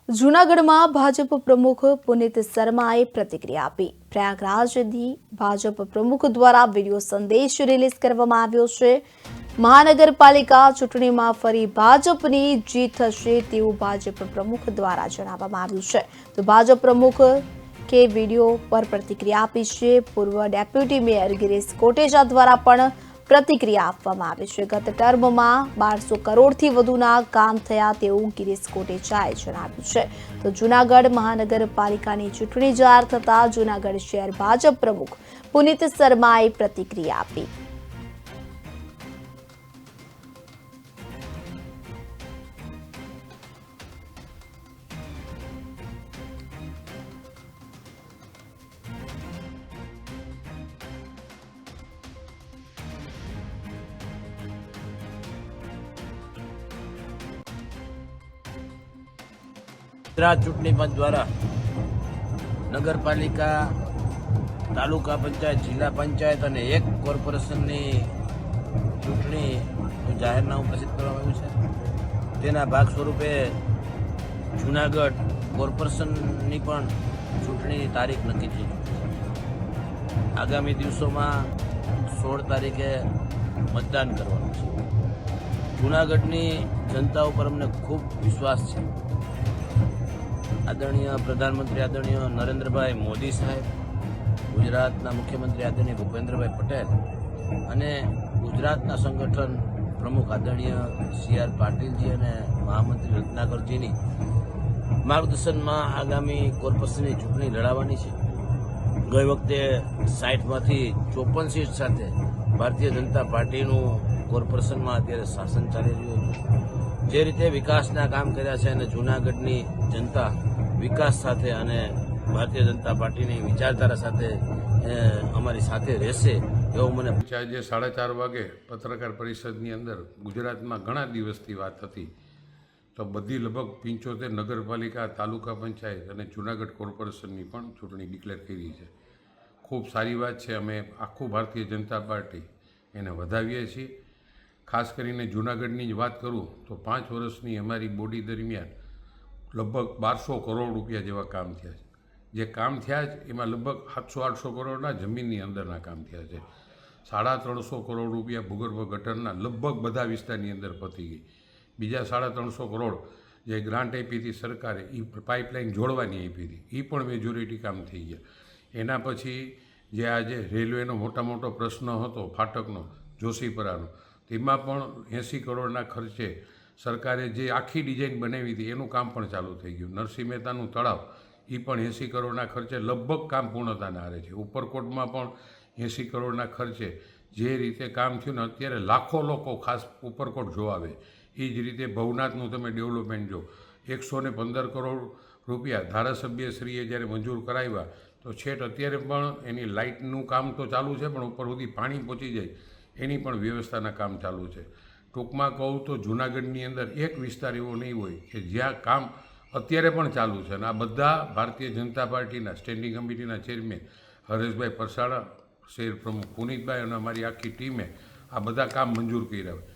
જૂનાગઢમાં ભાજપ પ્રમુખ પુનિત શર્માએ પ્રતિક્રિયા આપી। પ્રયાગરાજથી ભાજપ પ્રમુખ દ્વારા વિડિયો સંદેશ રિલીઝ કરવામાં આવ્યો છે। મહાનગરપાલિકા ચૂંટણીમાં ફરી ભાજપની જીત થશે તેવું ભાજપ પ્રમુખ દ્વારા જણાવવામાં આવ્યું છે। તો ભાજપ પ્રમુખ કે વિડિયો પર પ્રતિક્રિયા આપી છે। પૂર્વ ડેપ્યુટી મેયર ગિરીશ કોટેચા દ્વારા પણ પ્રતિક્રિયા આપવામાં આવી છે। ગત ટર્મમાં 1200 કરોડથી વધુના કામ થયા તેવું ગિરીશ કોટેચાએ જણાવ્યું છે। તો જૂનાગઢ મહાનગરપાલિકાની ચૂંટણી જાહેર થતા જૂનાગઢ શહેર ભાજપ પ્રમુખ પુનિત શર્માએ પ્રતિક્રિયા આપી। ગુજરાત ચૂંટણી પંચ દ્વારા નગરપાલિકા, તાલુકા પંચાયત, જિલ્લા પંચાયત અને એક કોર્પોરેશનની ચૂંટણીનું જાહેરનામું પ્રસિદ્ધ કરવામાં આવ્યું છે। તેના ભાગ સ્વરૂપે જૂનાગઢ કોર્પોરેશનની પણ ચૂંટણીની તારીખ નક્કી થઈ છે। આગામી દિવસોમાં 16 તારીખે મતદાન કરવાનું છે। જૂનાગઢની જનતા ઉપર અમને ખૂબ વિશ્વાસ છે। આદરણીય પ્રધાનમંત્રી આદરણીય નરેન્દ્રભાઈ મોદી સાહેબ, ગુજરાતના મુખ્યમંત્રી આદરણીય ભૂપેન્દ્રભાઈ પટેલ અને ગુજરાતના સંગઠન પ્રમુખ આદરણીય CR પાટીલજી અને મહામંત્રી રત્નાકરજીની માર્ગદર્શનમાં આગામી કોર્પોરેશનની ચૂંટણી લડાવવાની છે। ગઈ વખતે 60માંથી 54 સીટ સાથે ભારતીય જનતા પાર્ટીનું કોર્પોરેશનમાં અત્યારે શાસન ચાલી રહ્યું હતું। જે રીતે વિકાસના કામ કર્યા છે અને જૂનાગઢની જનતા વિકાસ સાથે અને ભારતીય જનતા પાર્ટીની વિચારધારા સાથે અમારી સાથે રહેશે એવું મને આજે 4:30 વાગે પત્રકાર પરિષદની અંદર ગુજરાતમાં ઘણા દિવસથી વાત હતી તો બધી લગભગ 75 નગરપાલિકા, તાલુકા પંચાયત અને જૂનાગઢ કોર્પોરેશનની પણ ચૂંટણી ડિક્લેર કરી છે। ખૂબ સારી વાત છે। અમે આખું ભારતીય જનતા પાર્ટી એને વધાવીએ છીએ। ખાસ કરીને જૂનાગઢની જ વાત કરું તો 5 વર્ષની અમારી બોડી દરમિયાન લગભગ 1200 કરોડ રૂપિયા જેવા કામ થયા છે। જે કામ થયા છે એમાં લગભગ 700-800 કરોડના જમીનની અંદરના કામ થયા છે। 350 કરોડ રૂપિયા ભૂગર્ભ ગટરના લગભગ બધા વિસ્તારની અંદર પતી ગઈ। બીજા 350 કરોડ જે ગ્રાન્ટ આપી હતી સરકારે, એ પાઇપલાઇન જોડવાની આપી હતી, એ પણ મેજોરિટી કામ થઈ ગયા। એના પછી જે આજે રેલવેનો મોટો પ્રશ્ન હતો ફાટકનો, જોશીપરાનો, તેમાં પણ 80 કરોડના ખર્ચે સરકારે જે આખી ડિઝાઇન બનાવી હતી એનું કામ પણ ચાલુ થઈ ગયું। નરસિંહ મહેતાનું તળાવ, એ પણ 80 કરોડના ખર્ચે લગભગ કામ પૂર્ણતાને આરે છે। ઉપરકોટમાં પણ 80 કરોડના ખર્ચે જે રીતે કામ થયું ને અત્યારે લાખો લોકો ખાસ ઉપરકોટ જોવા આવે। એ જ રીતે ભવનાથનું તમે ડેવલપમેન્ટ જો, 115 કરોડ રૂપિયા ધારાસભ્યશ્રીએ જ્યારે મંજૂર કરાવ્યા તો છેટ અત્યારે પણ એની લાઇટનું કામ તો ચાલુ છે, પણ ઉપર સુધી પાણી પહોંચી જાય એની પણ વ્યવસ્થાના કામ ચાલુ છે। ટૂંકમાં કહું તો જૂનાગઢની અંદર એક વિસ્તાર એવો નહીં હોય કે જ્યાં કામ અત્યારે પણ ચાલુ છે। અને આ બધા ભારતીય જનતા પાર્ટીના સ્ટેન્ડિંગ કમિટીના ચેરમેન હરેશભાઈ પરસાણા, શહેર પ્રમુખ પુનિતભાઈ અને અમારી આખી ટીમે આ બધા કામ મંજૂર કર્યા હોય।